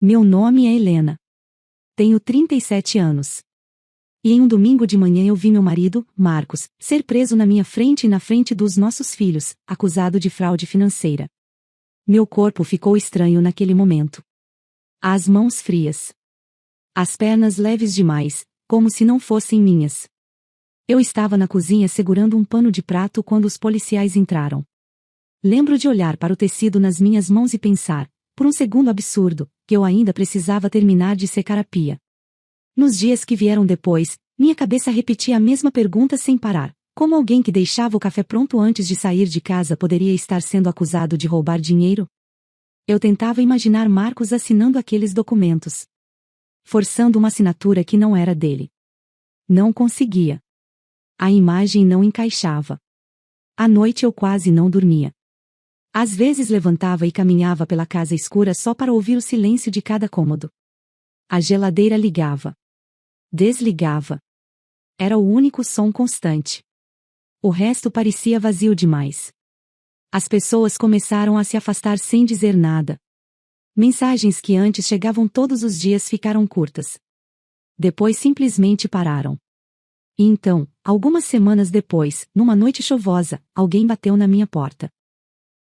Meu nome é Helena. Tenho 37 anos. E em um domingo de manhã eu vi meu marido, Marcos, ser preso na minha frente e na frente dos nossos filhos, acusado de fraude financeira. Meu corpo ficou estranho naquele momento. As mãos frias. As pernas leves demais, como se não fossem minhas. Eu estava na cozinha segurando um pano de prato quando os policiais entraram. Lembro de olhar para o tecido nas minhas mãos e pensar, por um segundo absurdo, que eu ainda precisava terminar de secar a pia. Nos dias que vieram depois, minha cabeça repetia a mesma pergunta sem parar: como alguém que deixava o café pronto antes de sair de casa poderia estar sendo acusado de roubar dinheiro? Eu tentava imaginar Marcos assinando aqueles documentos, forçando uma assinatura que não era dele. Não conseguia. A imagem não encaixava. À noite eu quase não dormia. Às vezes levantava e caminhava pela casa escura só para ouvir o silêncio de cada cômodo. A geladeira ligava. Desligava. Era o único som constante. O resto parecia vazio demais. As pessoas começaram a se afastar sem dizer nada. Mensagens que antes chegavam todos os dias ficaram curtas. Depois simplesmente pararam. E então, algumas semanas depois, numa noite chuvosa, alguém bateu na minha porta.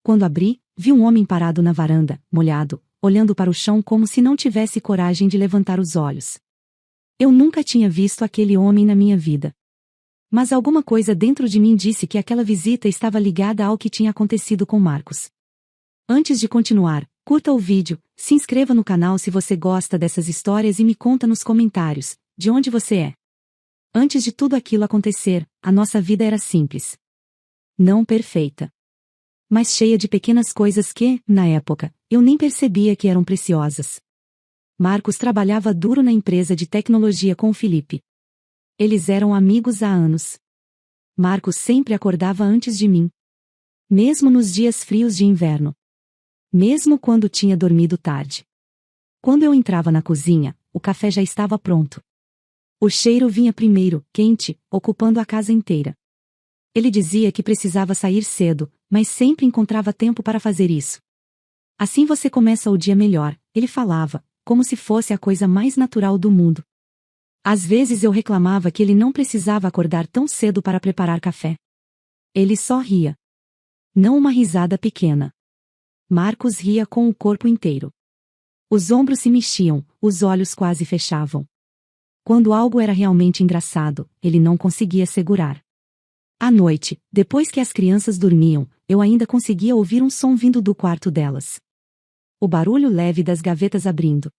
Quando abri, vi um homem parado na varanda, molhado, olhando para o chão como se não tivesse coragem de levantar os olhos. Eu nunca tinha visto aquele homem na minha vida. Mas alguma coisa dentro de mim disse que aquela visita estava ligada ao que tinha acontecido com Marcos. Antes de continuar, curta o vídeo, se inscreva no canal se você gosta dessas histórias e me conta nos comentários, de onde você é. Antes de tudo aquilo acontecer, a nossa vida era simples. Não perfeita, mas cheia de pequenas coisas que, na época, eu nem percebia que eram preciosas. Marcos trabalhava duro na empresa de tecnologia com o Felipe. Eles eram amigos há anos. Marcos sempre acordava antes de mim. Mesmo nos dias frios de inverno. Mesmo quando tinha dormido tarde. Quando eu entrava na cozinha, o café já estava pronto. O cheiro vinha primeiro, quente, ocupando a casa inteira. Ele dizia que precisava sair cedo, mas sempre encontrava tempo para fazer isso. Assim você começa o dia melhor, ele falava, como se fosse a coisa mais natural do mundo. Às vezes eu reclamava que ele não precisava acordar tão cedo para preparar café. Ele só ria. Não uma risada pequena. Marcos ria com o corpo inteiro. Os ombros se mexiam, os olhos quase fechavam. Quando algo era realmente engraçado, ele não conseguia segurar. À noite, depois que as crianças dormiam, eu ainda conseguia ouvir um som vindo do quarto delas. O barulho leve das gavetas abrindo.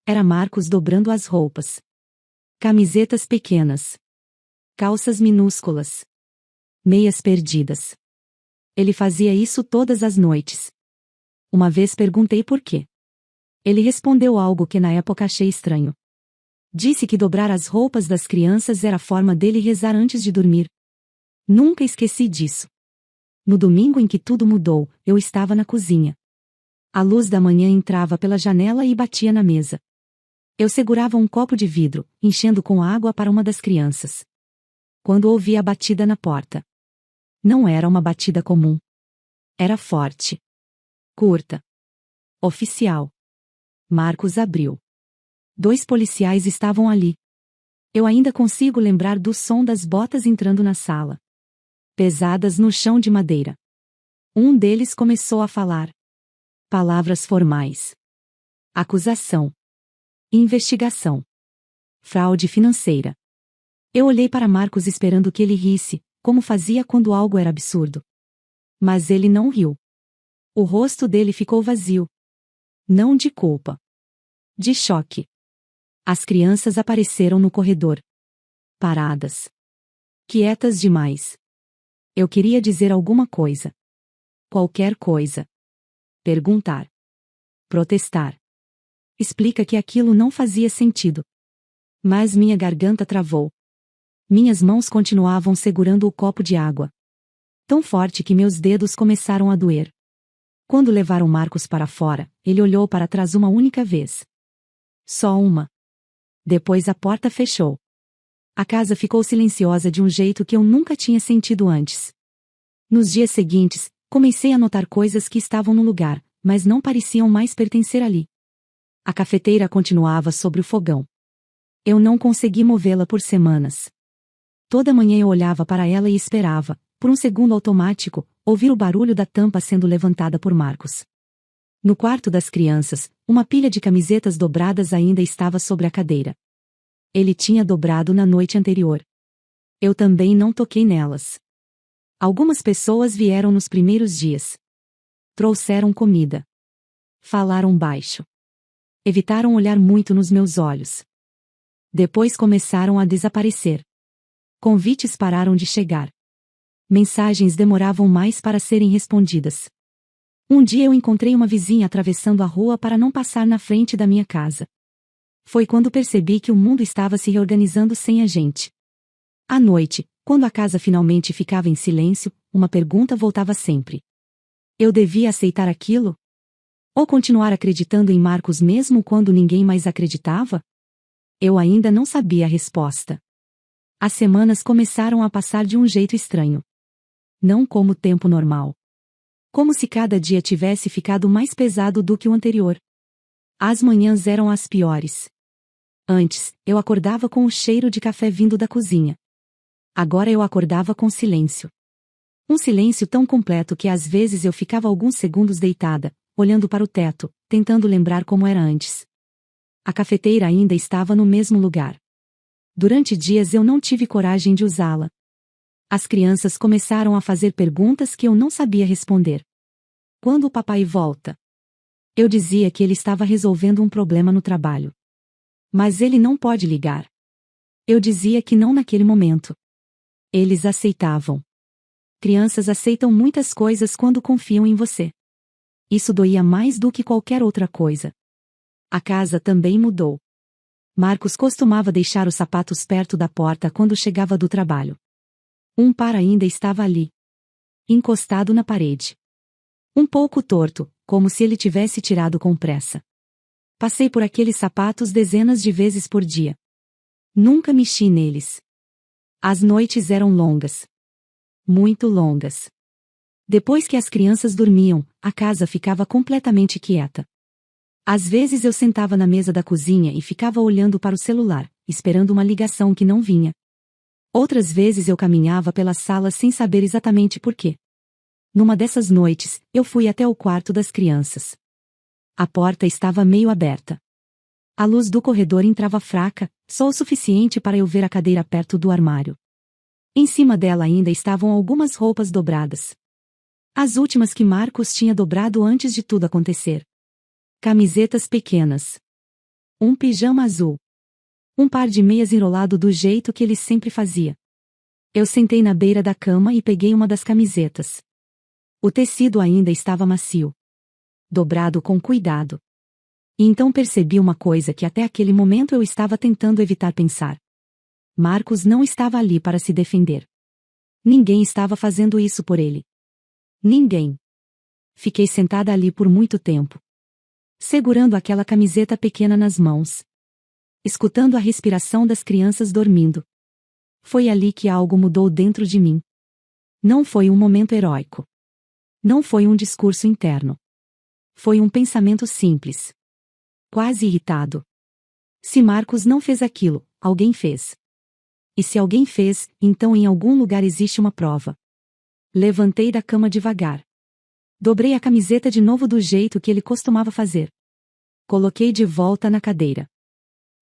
Era Marcos dobrando as roupas. Camisetas pequenas. Calças minúsculas. Meias perdidas. Ele fazia isso todas as noites. Uma vez perguntei por quê. Ele respondeu algo que na época achei estranho. Disse que dobrar as roupas das crianças era a forma dele rezar antes de dormir. Nunca esqueci disso. No domingo em que tudo mudou, eu estava na cozinha. A luz da manhã entrava pela janela e batia na mesa. Eu segurava um copo de vidro, enchendo com água para uma das crianças. Quando ouvi a batida na porta. Não era uma batida comum. Era forte. Curta. Oficial. Marcos abriu. 2 policiais estavam ali. Eu ainda consigo lembrar do som das botas entrando na sala. Pesadas no chão de madeira. Um deles começou a falar. Palavras formais. Acusação. Investigação. Fraude financeira. Eu olhei para Marcos esperando que ele risse, como fazia quando algo era absurdo. Mas ele não riu. O rosto dele ficou vazio. Não de culpa. De choque. As crianças apareceram no corredor. Paradas. Quietas demais. Eu queria dizer alguma coisa. Qualquer coisa. Perguntar. Protestar. Explica que aquilo não fazia sentido. Mas minha garganta travou. Minhas mãos continuavam segurando o copo de água. Tão forte que meus dedos começaram a doer. Quando levaram Marcos para fora, ele olhou para trás uma única vez. Só uma. Depois a porta fechou. A casa ficou silenciosa de um jeito que eu nunca tinha sentido antes. Nos dias seguintes, comecei a notar coisas que estavam no lugar, mas não pareciam mais pertencer ali. A cafeteira continuava sobre o fogão. Eu não consegui movê-la por semanas. Toda manhã eu olhava para ela e esperava, por um segundo automático, ouvir o barulho da tampa sendo levantada por Marcos. No quarto das crianças, uma pilha de camisetas dobradas ainda estava sobre a cadeira. Ele tinha dobrado na noite anterior. Eu também não toquei nelas. Algumas pessoas vieram nos primeiros dias. Trouxeram comida. Falaram baixo. Evitaram olhar muito nos meus olhos. Depois começaram a desaparecer. Convites pararam de chegar. Mensagens demoravam mais para serem respondidas. Um dia eu encontrei uma vizinha atravessando a rua para não passar na frente da minha casa. Foi quando percebi que o mundo estava se reorganizando sem a gente. À noite, quando a casa finalmente ficava em silêncio, uma pergunta voltava sempre. Eu devia aceitar aquilo? Ou continuar acreditando em Marcos mesmo quando ninguém mais acreditava? Eu ainda não sabia a resposta. As semanas começaram a passar de um jeito estranho. Não como o tempo normal. Como se cada dia tivesse ficado mais pesado do que o anterior. As manhãs eram as piores. Antes, eu acordava com o cheiro de café vindo da cozinha. Agora eu acordava com silêncio. Um silêncio tão completo que às vezes eu ficava alguns segundos deitada, olhando para o teto, tentando lembrar como era antes. A cafeteira ainda estava no mesmo lugar. Durante dias eu não tive coragem de usá-la. As crianças começaram a fazer perguntas que eu não sabia responder. Quando o papai volta? Eu dizia que ele estava resolvendo um problema no trabalho. Mas ele não pode ligar. Eu dizia que não naquele momento. Eles aceitavam. Crianças aceitam muitas coisas quando confiam em você. Isso doía mais do que qualquer outra coisa. A casa também mudou. Marcos costumava deixar os sapatos perto da porta quando chegava do trabalho. Um par ainda estava ali. Encostado na parede. Um pouco torto, como se ele tivesse tirado com pressa. Passei por aqueles sapatos dezenas de vezes por dia. Nunca mexi neles. As noites eram longas. Muito longas. Depois que as crianças dormiam, a casa ficava completamente quieta. Às vezes eu sentava na mesa da cozinha e ficava olhando para o celular, esperando uma ligação que não vinha. Outras vezes eu caminhava pela sala sem saber exatamente por quê. Numa dessas noites, eu fui até o quarto das crianças. A porta estava meio aberta. A luz do corredor entrava fraca, só o suficiente para eu ver a cadeira perto do armário. Em cima dela ainda estavam algumas roupas dobradas. As últimas que Marcos tinha dobrado antes de tudo acontecer. Camisetas pequenas. Um pijama azul. Um par de meias enrolado do jeito que ele sempre fazia. Eu sentei na beira da cama e peguei uma das camisetas. O tecido ainda estava macio. Dobrado com cuidado. E então percebi uma coisa que até aquele momento eu estava tentando evitar pensar. Marcos não estava ali para se defender. Ninguém estava fazendo isso por ele. Ninguém. Fiquei sentada ali por muito tempo. Segurando aquela camiseta pequena nas mãos. Escutando a respiração das crianças dormindo. Foi ali que algo mudou dentro de mim. Não foi um momento heróico. Não foi um discurso interno. Foi um pensamento simples. Quase irritado. Se Marcos não fez aquilo, alguém fez. E se alguém fez, então em algum lugar existe uma prova. Levantei da cama devagar. Dobrei a camiseta de novo do jeito que ele costumava fazer. Coloquei de volta na cadeira.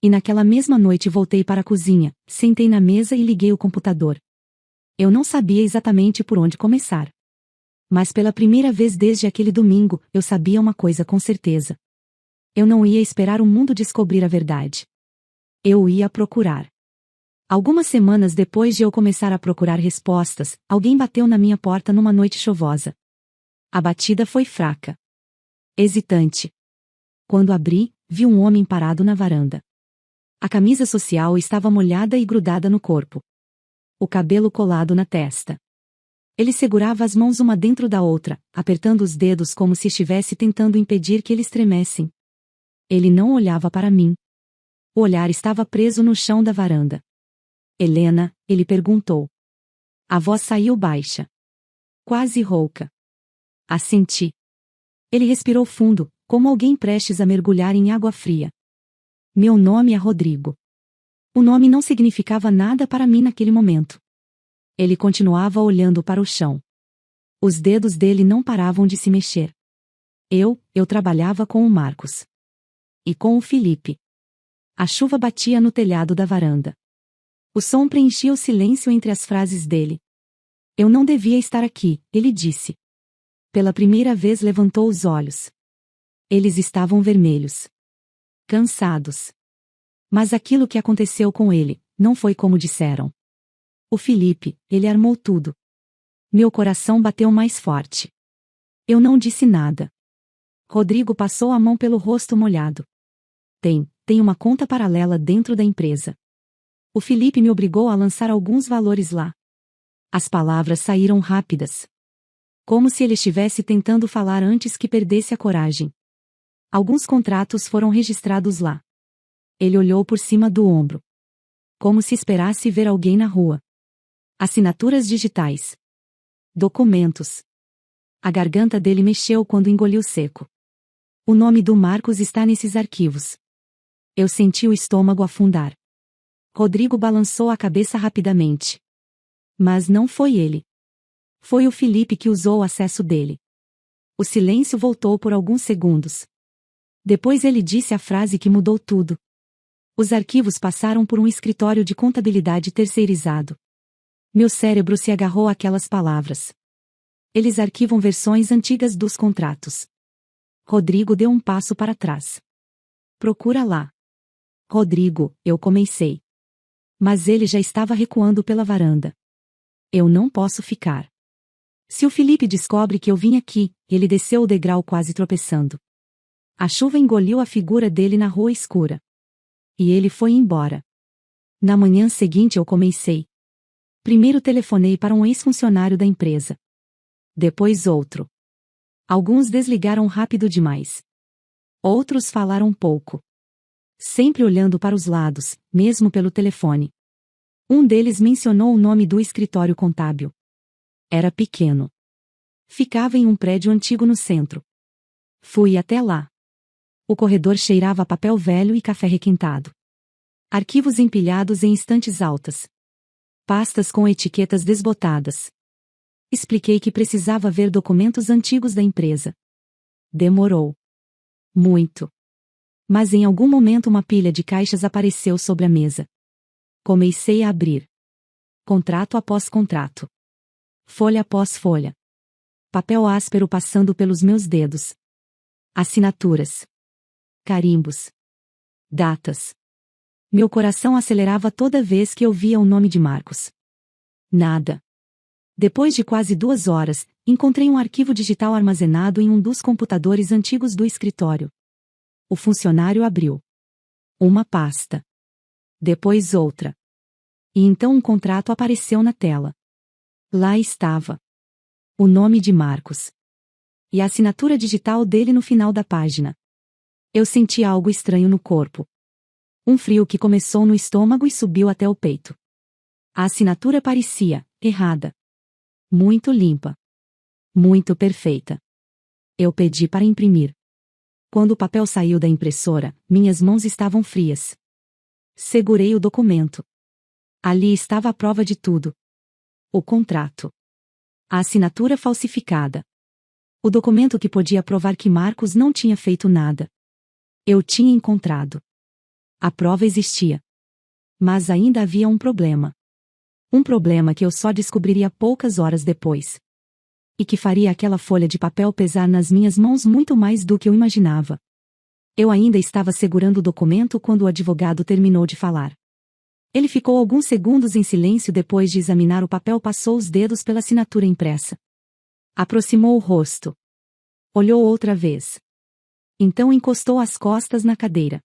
E naquela mesma noite voltei para a cozinha, sentei na mesa e liguei o computador. Eu não sabia exatamente por onde começar. Mas pela primeira vez desde aquele domingo, eu sabia uma coisa com certeza. Eu não ia esperar o mundo descobrir a verdade. Eu ia procurar. Algumas semanas depois de eu começar a procurar respostas, alguém bateu na minha porta numa noite chuvosa. A batida foi fraca. Hesitante. Quando abri, vi um homem parado na varanda. A camisa social estava molhada e grudada no corpo. O cabelo colado na testa. Ele segurava as mãos uma dentro da outra, apertando os dedos como se estivesse tentando impedir que eles tremessem. Ele não olhava para mim. O olhar estava preso no chão da varanda. Helena, ele perguntou. A voz saiu baixa. Quase rouca. Assenti. Ele respirou fundo, como alguém prestes a mergulhar em água fria. Meu nome é Rodrigo. O nome não significava nada para mim naquele momento. Ele continuava olhando para o chão. Os dedos dele não paravam de se mexer. Eu trabalhava com o Marcos. E com o Felipe. A chuva batia no telhado da varanda. O som preenchia o silêncio entre as frases dele. Eu não devia estar aqui, ele disse. Pela primeira vez levantou os olhos. Eles estavam vermelhos. Cansados. Mas aquilo que aconteceu com ele, não foi como disseram. O Felipe, ele armou tudo. Meu coração bateu mais forte. Eu não disse nada. Rodrigo passou a mão pelo rosto molhado. Tem uma conta paralela dentro da empresa. O Felipe me obrigou a lançar alguns valores lá. As palavras saíram rápidas. Como se ele estivesse tentando falar antes que perdesse a coragem. Alguns contratos foram registrados lá. Ele olhou por cima do ombro. Como se esperasse ver alguém na rua. Assinaturas digitais. Documentos. A garganta dele mexeu quando engoliu seco. O nome do Marcos está nesses arquivos. Eu senti o estômago afundar. Rodrigo balançou a cabeça rapidamente. Mas não foi ele. Foi o Felipe que usou o acesso dele. O silêncio voltou por alguns segundos. Depois ele disse a frase que mudou tudo. Os arquivos passaram por um escritório de contabilidade terceirizado. Meu cérebro se agarrou àquelas palavras. Eles arquivam versões antigas dos contratos. Rodrigo deu um passo para trás. Procura lá. Rodrigo, eu comecei. Mas ele já estava recuando pela varanda. Eu não posso ficar. Se o Felipe descobre que eu vim aqui, ele desceu o degrau quase tropeçando. A chuva engoliu a figura dele na rua escura. E ele foi embora. Na manhã seguinte eu comecei. Primeiro telefonei para um ex-funcionário da empresa. Depois outro. Alguns desligaram rápido demais. Outros falaram pouco. Sempre olhando para os lados, mesmo pelo telefone. Um deles mencionou o nome do escritório contábil. Era pequeno. Ficava em um prédio antigo no centro. Fui até lá. O corredor cheirava a papel velho e café requintado. Arquivos empilhados em estantes altas. Pastas com etiquetas desbotadas. Expliquei que precisava ver documentos antigos da empresa. Demorou. Muito. Mas em algum momento uma pilha de caixas apareceu sobre a mesa. Comecei a abrir. Contrato após contrato. Folha após folha. Papel áspero passando pelos meus dedos. Assinaturas. Carimbos. Datas. Meu coração acelerava toda vez que eu via o nome de Marcos. Nada. Depois de quase 2 horas, encontrei um arquivo digital armazenado em um dos computadores antigos do escritório. O funcionário abriu. Uma pasta. Depois outra. E então um contrato apareceu na tela. Lá estava. O nome de Marcos. E a assinatura digital dele no final da página. Eu senti algo estranho no corpo. Um frio que começou no estômago e subiu até o peito. A assinatura parecia errada. Muito limpa. Muito perfeita. Eu pedi para imprimir. Quando o papel saiu da impressora, minhas mãos estavam frias. Segurei o documento. Ali estava a prova de tudo. O contrato. A assinatura falsificada. O documento que podia provar que Marcos não tinha feito nada. Eu tinha encontrado. A prova existia. Mas ainda havia um problema. Um problema que eu só descobriria poucas horas depois. E que faria aquela folha de papel pesar nas minhas mãos muito mais do que eu imaginava. Eu ainda estava segurando o documento quando o advogado terminou de falar. Ele ficou alguns segundos em silêncio depois de examinar o papel, passou os dedos pela assinatura impressa. Aproximou o rosto. Olhou outra vez. Então encostou as costas na cadeira.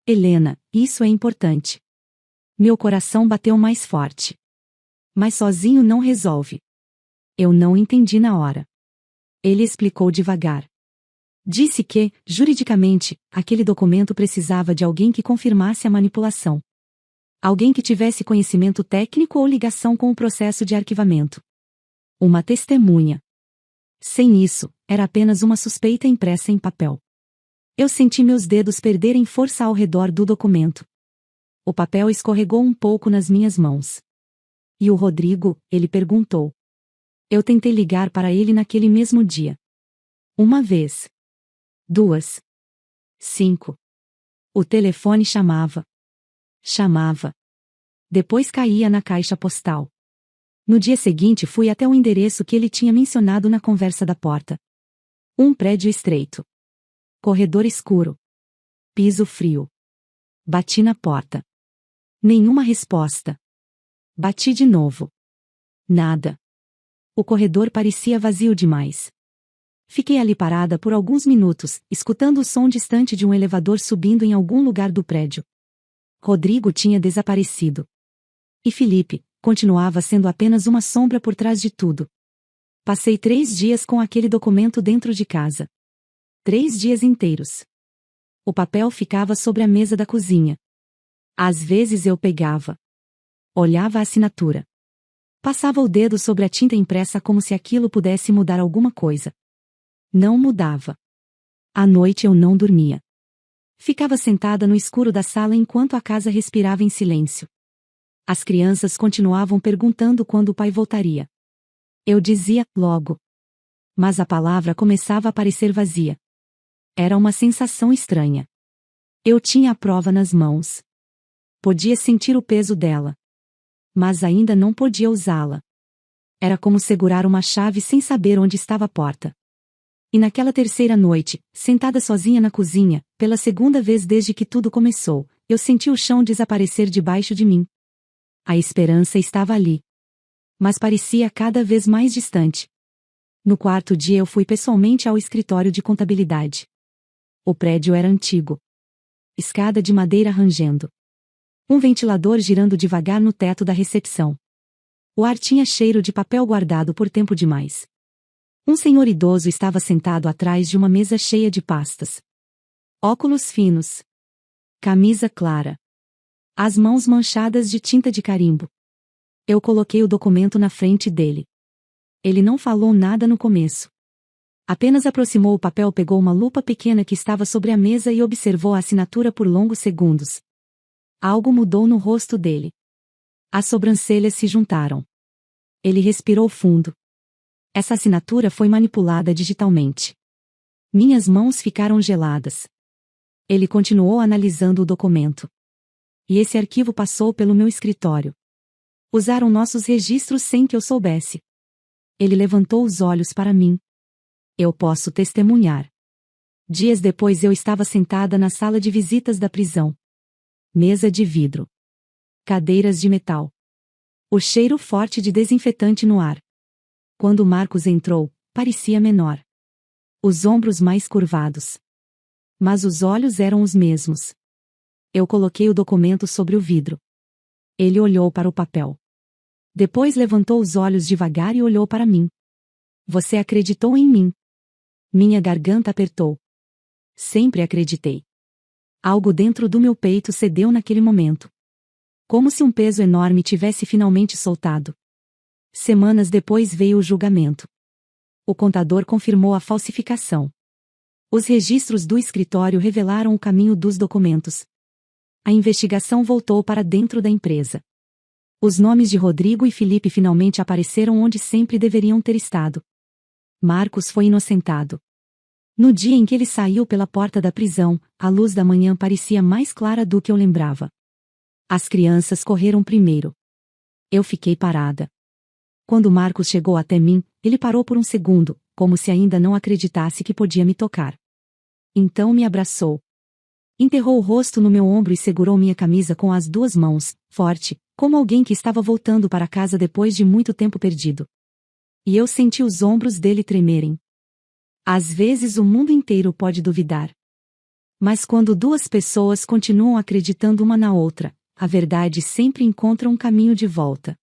Helena, isso é importante. Meu coração bateu mais forte. Mas sozinho não resolve. Eu não entendi na hora. Ele explicou devagar. Disse que, juridicamente, aquele documento precisava de alguém que confirmasse a manipulação. Alguém que tivesse conhecimento técnico ou ligação com o processo de arquivamento. Uma testemunha. Sem isso, era apenas uma suspeita impressa em papel. Eu senti meus dedos perderem força ao redor do documento. O papel escorregou um pouco nas minhas mãos. E o Rodrigo, ele perguntou. Eu tentei ligar para ele naquele mesmo dia. 1 vez. 2. 5. O telefone chamava. Chamava. Depois caía na caixa postal. No dia seguinte fui até o endereço que ele tinha mencionado na conversa da porta. Um prédio estreito. Corredor escuro. Piso frio. Bati na porta. Nenhuma resposta. Bati de novo. Nada. O corredor parecia vazio demais. Fiquei ali parada por alguns minutos, escutando o som distante de um elevador subindo em algum lugar do prédio. Rodrigo tinha desaparecido. E Felipe continuava sendo apenas uma sombra por trás de tudo. Passei 3 dias com aquele documento dentro de casa. 3 dias inteiros. O papel ficava sobre a mesa da cozinha. Às vezes eu pegava. Olhava a assinatura. Passava o dedo sobre a tinta impressa como se aquilo pudesse mudar alguma coisa. Não mudava. À noite eu não dormia. Ficava sentada no escuro da sala enquanto a casa respirava em silêncio. As crianças continuavam perguntando quando o pai voltaria. Eu dizia, logo. Mas a palavra começava a parecer vazia. Era uma sensação estranha. Eu tinha a prova nas mãos. Podia sentir o peso dela. Mas ainda não podia usá-la. Era como segurar uma chave sem saber onde estava a porta. E naquela terceira noite, sentada sozinha na cozinha, pela segunda vez desde que tudo começou, eu senti o chão desaparecer debaixo de mim. A esperança estava ali. Mas parecia cada vez mais distante. No 4º dia eu fui pessoalmente ao escritório de contabilidade. O prédio era antigo. Escada de madeira rangendo. Um ventilador girando devagar no teto da recepção. O ar tinha cheiro de papel guardado por tempo demais. Um senhor idoso estava sentado atrás de uma mesa cheia de pastas. Óculos finos. Camisa clara. As mãos manchadas de tinta de carimbo. Eu coloquei o documento na frente dele. Ele não falou nada no começo. Apenas aproximou o papel, pegou uma lupa pequena que estava sobre a mesa e observou a assinatura por longos segundos. Algo mudou no rosto dele. As sobrancelhas se juntaram. Ele respirou fundo. Essa assinatura foi manipulada digitalmente. Minhas mãos ficaram geladas. Ele continuou analisando o documento. E esse arquivo passou pelo meu escritório. Usaram nossos registros sem que eu soubesse. Ele levantou os olhos para mim. Eu posso testemunhar. Dias depois eu estava sentada na sala de visitas da prisão. Mesa de vidro. Cadeiras de metal. O cheiro forte de desinfetante no ar. Quando Marcos entrou, parecia menor. Os ombros mais curvados. Mas os olhos eram os mesmos. Eu coloquei o documento sobre o vidro. Ele olhou para o papel. Depois levantou os olhos devagar e olhou para mim. Você acreditou em mim. Minha garganta apertou. Sempre acreditei. Algo dentro do meu peito cedeu naquele momento. Como se um peso enorme tivesse finalmente soltado. Semanas depois veio o julgamento. O contador confirmou a falsificação. Os registros do escritório revelaram o caminho dos documentos. A investigação voltou para dentro da empresa. Os nomes de Rodrigo e Felipe finalmente apareceram onde sempre deveriam ter estado. Marcos foi inocentado. No dia em que ele saiu pela porta da prisão, a luz da manhã parecia mais clara do que eu lembrava. As crianças correram primeiro. Eu fiquei parada. Quando Marcos chegou até mim, ele parou por um segundo, como se ainda não acreditasse que podia me tocar. Então me abraçou. Enterrou o rosto no meu ombro e segurou minha camisa com as 2 mãos, forte, como alguém que estava voltando para casa depois de muito tempo perdido. E eu senti os ombros dele tremerem. Às vezes o mundo inteiro pode duvidar. Mas quando 2 pessoas continuam acreditando uma na outra, a verdade sempre encontra um caminho de volta.